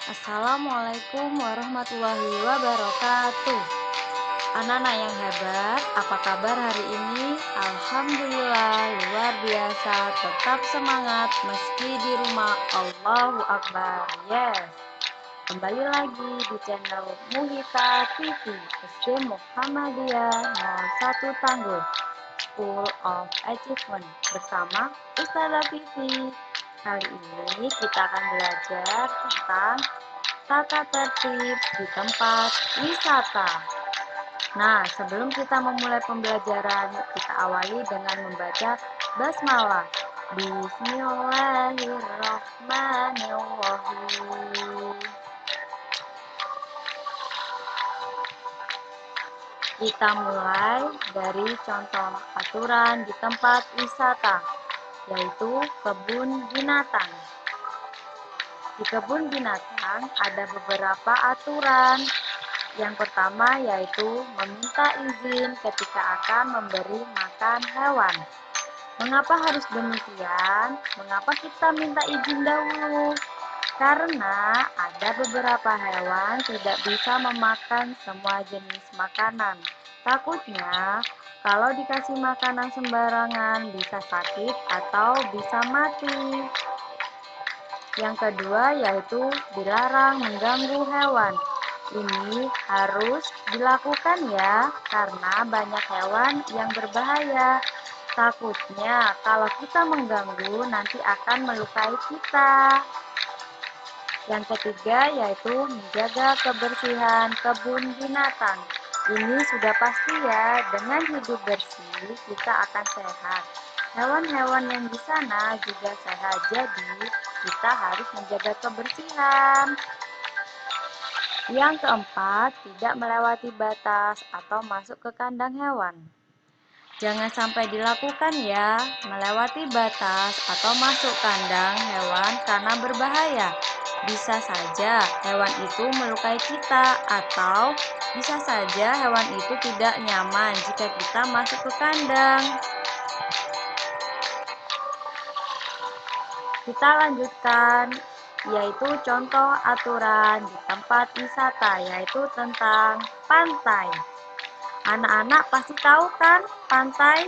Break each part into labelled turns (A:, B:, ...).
A: Assalamualaikum warahmatullahi wabarakatuh. Anak-anak yang hebat, apa kabar hari ini? Alhamdulillah, luar biasa. Tetap semangat meski di rumah. Allahu Akbar. Yes. Kembali lagi di channel Muhita TV SD Muhammadiyah 01 Tangguh School of Achievement bersama Ustazah Vivi. Kali ini kita akan belajar tentang tata tertib di tempat wisata. Nah, sebelum kita memulai pembelajaran, kita awali dengan membaca basmalah. Bismillahirrahmanirrahim. Kita mulai dari contoh aturan di tempat wisata, yaitu kebun binatang. Di kebun binatang ada beberapa aturan. Yang pertama yaitu meminta izin ketika akan memberi makan hewan. Mengapa harus demikian? Mengapa kita minta izin dahulu? Karena ada beberapa hewan tidak bisa memakan semua jenis makanan. Takutnya kalau dikasih makanan sembarangan bisa sakit atau bisa mati. Yang kedua yaitu dilarang mengganggu hewan. Ini harus dilakukan ya, karena banyak hewan yang berbahaya. Takutnya kalau kita mengganggu nanti akan melukai kita. Yang ketiga yaitu menjaga kebersihan kebun binatang. Ini sudah pasti ya, dengan hidup bersih kita akan sehat. Hewan-hewan yang di sana juga sehat, jadi kita harus menjaga kebersihan. Yang keempat, tidak melewati batas atau masuk ke kandang hewan. Jangan sampai dilakukan ya, melewati batas atau masuk kandang hewan karena berbahaya. Bisa saja hewan itu melukai kita atau bisa saja hewan itu tidak nyaman jika kita masuk ke kandang. Kita lanjutkan, yaitu contoh aturan di tempat wisata, yaitu tentang pantai. Anak-anak pasti tahu kan pantai?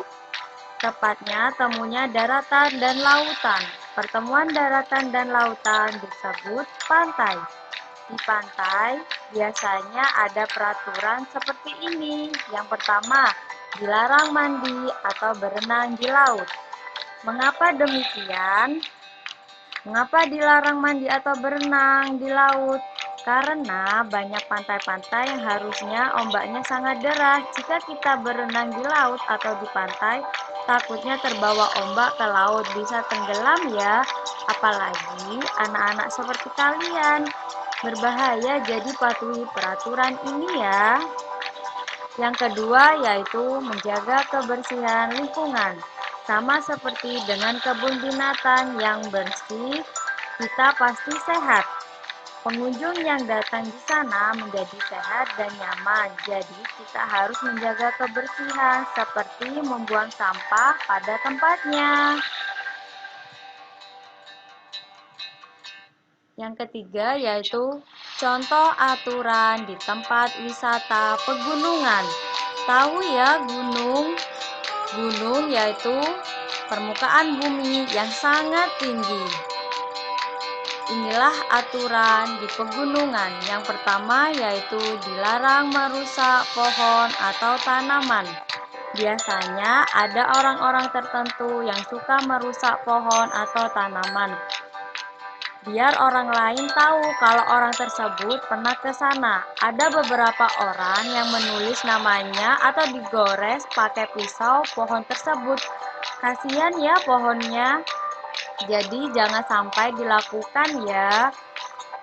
A: Tepatnya temunya daratan dan lautan. Pertemuan daratan dan lautan disebut pantai. Di pantai biasanya ada peraturan seperti ini. Yang pertama, dilarang mandi atau berenang di laut. Mengapa demikian? Mengapa dilarang mandi atau berenang di laut? Karena banyak pantai-pantai yang harusnya ombaknya sangat deras. Jika kita berenang di laut atau di pantai, takutnya terbawa ombak ke laut, bisa tenggelam ya. Apalagi anak-anak seperti kalian. Berbahaya, jadi patuhi peraturan ini ya. Yang kedua yaitu menjaga kebersihan lingkungan. Sama seperti dengan kebun binatang yang bersih, kita pasti sehat. Pengunjung yang datang di sana menjadi sehat dan nyaman. Jadi kita harus menjaga kebersihan seperti membuang sampah pada tempatnya. Yang ketiga yaitu contoh aturan di tempat wisata pegunungan. Tahu ya gunung? Gunung yaitu permukaan bumi yang sangat tinggi. Inilah aturan di pegunungan. Yang pertama yaitu dilarang merusak pohon atau tanaman. Biasanya ada orang-orang tertentu yang suka merusak pohon atau tanaman. Biar orang lain tahu kalau orang tersebut pernah ke sana. Ada beberapa orang yang menulis namanya atau digores pakai pisau pohon tersebut. Kasihan ya pohonnya. Jadi jangan sampai dilakukan ya.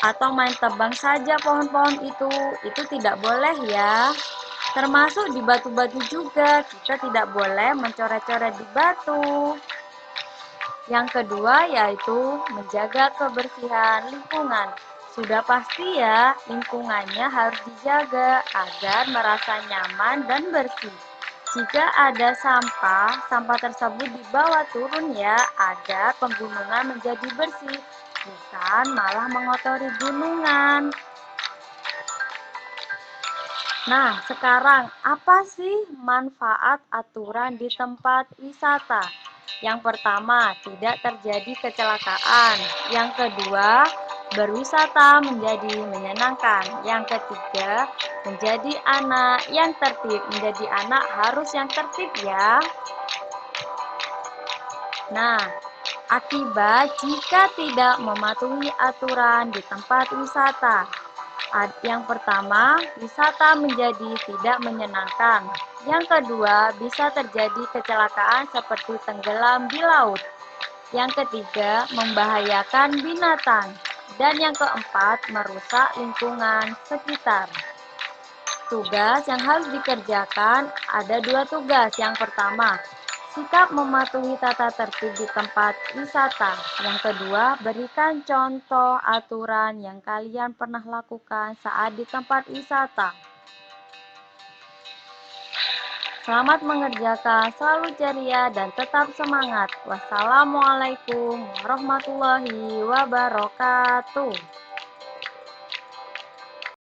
A: Atau main tebang saja pohon-pohon itu tidak boleh ya. Termasuk di batu-batu juga, kita tidak boleh mencoret-coret di batu. Yang kedua yaitu menjaga kebersihan lingkungan. Sudah pasti ya, lingkungannya harus dijaga agar merasa nyaman dan bersih. Jika ada sampah, sampah tersebut dibawa turun ya, agar pegunungan menjadi bersih. bukan malah mengotori gunungan. Nah, sekarang apa sih manfaat aturan di tempat wisata? Yang pertama, tidak terjadi kecelakaan. Yang kedua, berwisata menjadi menyenangkan. Yang ketiga, menjadi anak yang tertib. Menjadi anak harus yang tertib ya. Nah, akibat jika tidak mematuhi aturan di tempat wisata. Yang pertama, wisata menjadi tidak menyenangkan. Yang kedua, bisa terjadi kecelakaan seperti tenggelam di laut. Yang ketiga, membahayakan binatang. Dan yang keempat, merusak lingkungan sekitar. Tugas yang harus dikerjakan ada 2 tugas. Yang pertama, sikap mematuhi tata tertib di tempat wisata. Yang kedua, berikan contoh aturan yang kalian pernah lakukan saat di tempat wisata. Selamat mengerjakan, selalu ceria dan tetap semangat. Wassalamualaikum warahmatullahi wabarakatuh.